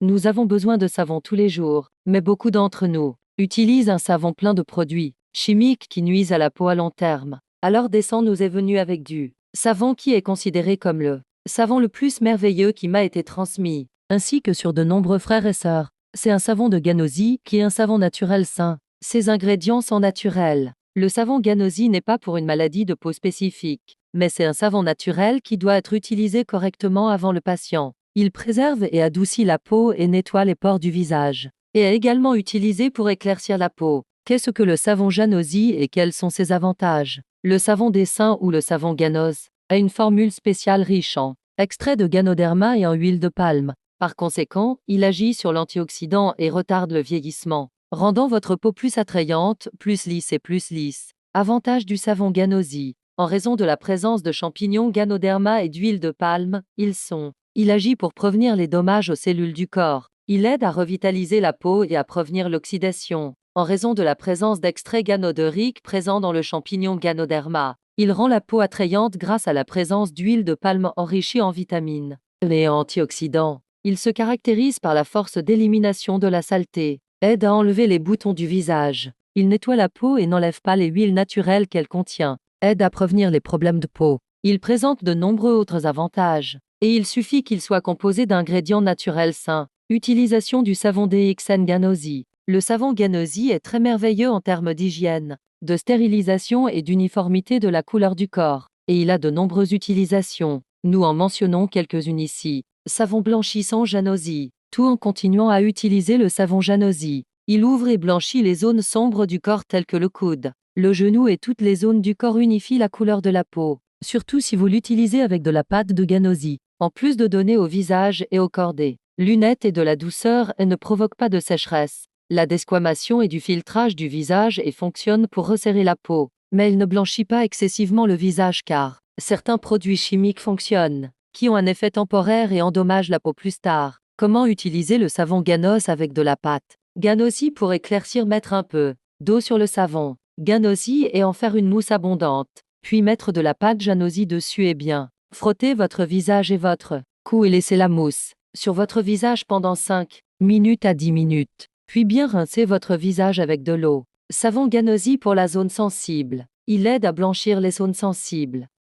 Nous avons besoin de savon tous les jours, mais beaucoup d'entre nous utilisent un savon plein de produits chimiques qui nuisent à la peau à long terme. Alors Descend nous est venu avec du savon qui est considéré comme le savon le plus merveilleux qui m'a été transmis, ainsi que sur de nombreux frères et sœurs. C'est un savon de Ganosi qui est un savon naturel sain. Ses ingrédients sont naturels. Le savon Ganosi n'est pas pour une maladie de peau spécifique, mais c'est un savon naturel qui doit être utilisé correctement avant le patient. Il préserve et adoucit la peau et nettoie les pores du visage, et est également utilisé pour éclaircir la peau. Qu'est-ce que le savon Ganosi et quels sont ses avantages? Le savon des seins ou le savon Ganos a une formule spéciale riche en extrait de Ganoderma et en huile de palme. Par conséquent, il agit sur l'antioxydant et retarde le vieillissement, rendant votre peau plus attrayante, plus lisse et plus lisse. Avantage du savon Ganosi. En raison de la présence de champignons Ganoderma et d'huile de palme, il agit pour prévenir les dommages aux cellules du corps. Il aide à revitaliser la peau et à prévenir l'oxydation. En raison de la présence d'extraits ganodériques présents dans le champignon Ganoderma, il rend la peau attrayante grâce à la présence d'huile de palme enrichie en vitamines et antioxydants. Il se caractérise par la force d'élimination de la saleté, aide à enlever les boutons du visage. Il nettoie la peau et n'enlève pas les huiles naturelles qu'elle contient, aide à prévenir les problèmes de peau. Il présente de nombreux autres avantages, et il suffit qu'il soit composé d'ingrédients naturels sains. Utilisation du savon DXN Ganosi. Le savon Ganosi est très merveilleux en termes d'hygiène, de stérilisation et d'uniformité de la couleur du corps, et il a de nombreuses utilisations. Nous en mentionnons quelques-unes ici. Savon blanchissant Ganosi. Tout en continuant à utiliser le savon Ganosi. Il ouvre et blanchit les zones sombres du corps telles que le coude, le genou et toutes les zones du corps, unifie la couleur de la peau, surtout si vous l'utilisez avec de la pâte de Ganosi. En plus de donner au visage et au corps des lunettes et de la douceur, elle ne provoque pas de sécheresse, la desquamation et du filtrage du visage et fonctionne pour resserrer la peau. Mais elle ne blanchit pas excessivement le visage car certains produits chimiques fonctionnent, qui ont un effet temporaire et endommagent la peau plus tard. Comment utiliser le savon Ganos avec de la pâte Ganosi pour éclaircir? Mettre un peu d'eau sur le savon Ganosi et en faire une mousse abondante, puis mettre de la pâte Ganosi dessus et bien frotter votre visage et votre cou et laisser la mousse sur votre visage pendant 5 minutes à 10 minutes, puis bien rincer votre visage avec de l'eau. Savon Ganosi pour la zone sensible. Il aide à blanchir les zones sensibles.